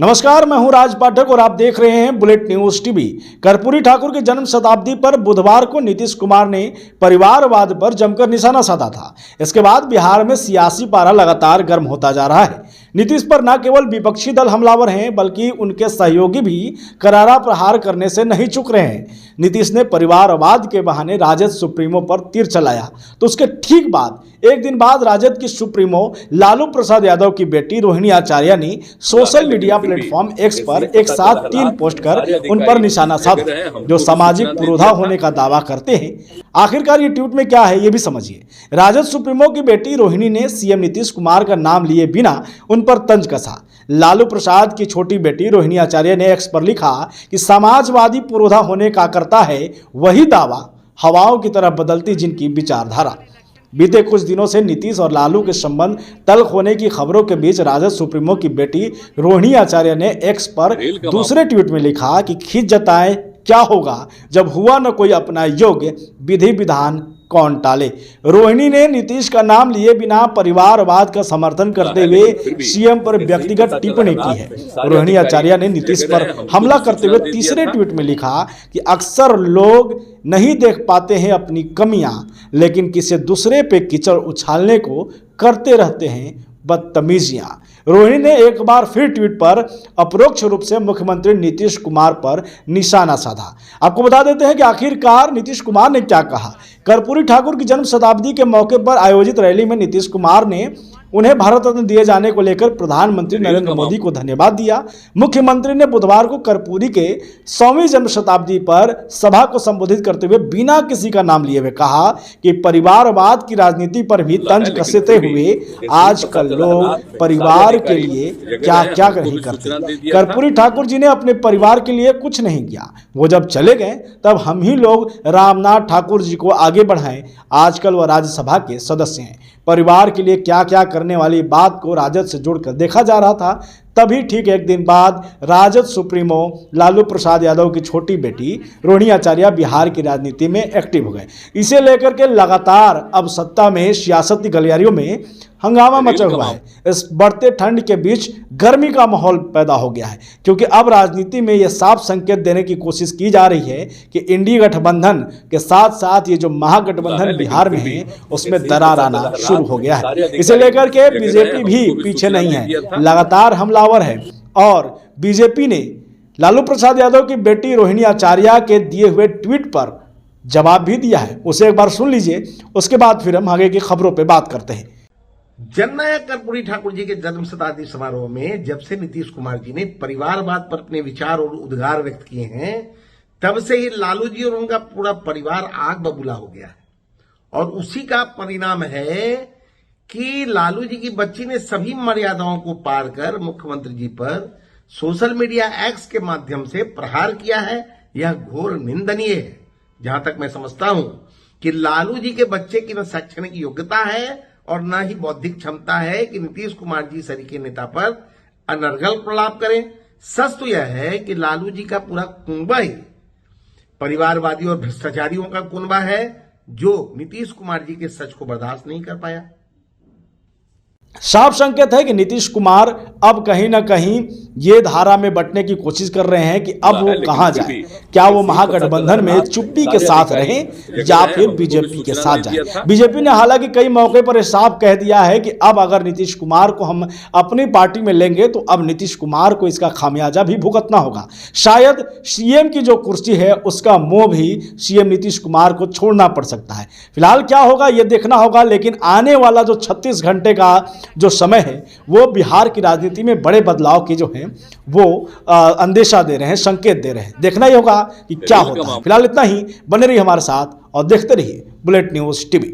नमस्कार, मैं हूं राज पाठक और आप देख रहे हैं bullet news TV. Karpoori Thakur की जन्म शताब्दी पर बुधवार को नीतीश कुमार ने परिवारवाद पर जमकर निशाना साधा था। इसके बाद बिहार में सियासी पारा लगातार गर्म होता जा रहा है। नीतीश पर न केवल विपक्षी दल हमलावर हैं, बल्कि उनके सहयोगी भी करारा प्रहार करने से नहीं चूक रहे हैं। नीतीश ने परिवारवाद के बहाने राजद सुप्रीमो पर तीर चलाया तो उसके ठीक बाद एक दिन बाद राजद की सुप्रीमो लालू प्रसाद यादव की बेटी रोहिणी आचार्य ने सोशल मीडिया प्लेटफॉर्म एक्स पर एक साथ 3 पोस्ट कर उन पर निशाना साधा, जो सामाजिक पुरोधा होने का दावा करते हैं। आखिरकार ये ट्वीट में क्या है, ये भी समझिए। राजद सुप्रीमो की बेटी रोहिणी ने सीएम नीतीश कुमार का नाम लिए बिना उन पर तंज कसा। लालू प्रसाद की छोटी बेटी रोहिणी आचार्य ने एक्स पर लिखा कि समाजवादी पुरोधा होने का करता है वही दावा, हवाओं की तरह बदलती जिनकी विचारधारा। बीते कुछ दिनों से नीतीश और लालू के संबंध तल्ख होने की खबरों के बीच राजद सुप्रीमो की बेटी रोहिणी आचार्य ने एक्स पर दूसरे ट्वीट में लिखा कि खींच जताएं क्या होगा जब हुआ न कोई अपना योग्य, विधि विधान कौन टाले। रोहिणी ने नीतीश का नाम लिए बिना परिवारवाद का समर्थन करते हुए सीएम पर व्यक्तिगत टिप्पणी की है। रोहिणी आचार्य ने नीतीश पर हमला करते हुए तीसरे ट्वीट में लिखा कि अक्सर लोग नहीं देख पाते हैं अपनी कमियां, लेकिन किसी दूसरे पे कीचड़ उछालने को करते रहते हैं बदतमीजियां। रोहिणी ने एक बार फिर ट्वीट पर अपरोक्ष रूप से मुख्यमंत्री नीतीश कुमार पर निशाना साधा। आपको बता देते हैं कि आखिरकार नीतीश कुमार ने क्या कहा। कर्पूरी ठाकुर की जन्म शताब्दी के मौके पर आयोजित रैली में नीतीश कुमार ने उन्हें भारत रत्न दिए जाने को लेकर प्रधानमंत्री नरेंद्र मोदी को धन्यवाद दिया। मुख्यमंत्री ने बुधवार को कर्पूरी के 100वीं जन्म शताब्दी पर सभा को संबोधित करते हुए बिना किसी का नाम लिए हुए कहा कि परिवारवाद की राजनीति पर भी तंज कसते हुए आजकल लोग परिवार के लिए क्या क्या नहीं करते। कर्पूरी ठाकुर जी ने अपने परिवार के लिए कुछ नहीं किया। वो जब चले गए तब हम ही लोग रामनाथ ठाकुर जी को आगे बढ़ाएं। आजकल वह राज्यसभा के सदस्य हैं। परिवार के लिए क्या क्या करने वाली बात को राजद से जोड़कर देखा जा रहा था। तभी ठीक एक दिन बाद राजद सुप्रीमो लालू प्रसाद यादव की छोटी बेटी रोहिणी आचार्य बिहार की राजनीति में एक्टिव हो गए। इसे लेकर के लगातार अब सत्ता में सियासती गलियारियों में हंगामा मचा हुआ है। इस बढ़ते ठंड के बीच गर्मी का माहौल पैदा हो गया है, क्योंकि अब राजनीति में यह साफ संकेत देने की कोशिश की जा रही है कि इंडी गठबंधन के साथ साथ ये जो महागठबंधन बिहार में है उसमें दरार आना शुरू हो गया है। इसे लेकर के बीजेपी भी पीछे नहीं है, लगातार हमलावर है। और बीजेपी ने लालू प्रसाद यादव की बेटी रोहिणी आचार्य के दिए हुए ट्वीट पर जवाब भी दिया है। उसे एक बार सुन लीजिए, उसके बाद फिर हम आगे की खबरों पर बात करते हैं। जननायक कर्पूरी ठाकुर जी के जन्म शताब्दी समारोह में जब से नीतीश कुमार जी ने परिवारवाद पर अपने विचार और उद्गार व्यक्त किए हैं, तब से ही लालू जी और उनका पूरा परिवार आग बबूला हो गया है। और उसी का परिणाम है कि लालू जी की बच्ची ने सभी मर्यादाओं को पार कर मुख्यमंत्री जी पर सोशल मीडिया एक्स के माध्यम से प्रहार किया है। यह घोर निंदनीय है। जहां तक मैं समझता हूं कि लालू जी के बच्चे की न शैक्षणिक योग्यता है और न ही बौद्धिक क्षमता है कि नीतीश कुमार जी सरीखे नेता पर अनर्गल प्रलाप करें। सच तो यह है कि लालू जी का पूरा कुनबा ही परिवारवादी और भ्रष्टाचारियों का कुनबा है, जो नीतीश कुमार जी के सच को बर्दाश्त नहीं कर पाया। साफ संकेत है कि नीतीश कुमार अब कहीं ना कहीं ये धारा में बंटने की कोशिश कर रहे हैं कि अब वो कहां जाए। क्या वो महागठबंधन में चुप्पी के साथ रहें या फिर बीजेपी के साथ जाए। बीजेपी ने हालांकि कई मौके पर साफ कह दिया है कि अब अगर नीतीश कुमार को हम अपनी पार्टी में लेंगे तो अब नीतीश कुमार को इसका खामियाजा भी भुगतना होगा। शायद सीएम की जो कुर्सी है उसका मोह भी सीएम नीतीश कुमार को छोड़ना पड़ सकता है। फिलहाल क्या होगा ये देखना होगा, लेकिन आने वाला जो 36 घंटे का जो समय है वो बिहार की राजनीति में बड़े बदलाव की जो है वो अंदेशा दे रहे हैं, संकेत दे रहे हैं। देखना ही होगा कि क्या होता है। फिलहाल इतना ही। बने रहिए हमारे साथ और देखते रहिए बुलेट न्यूज टीवी।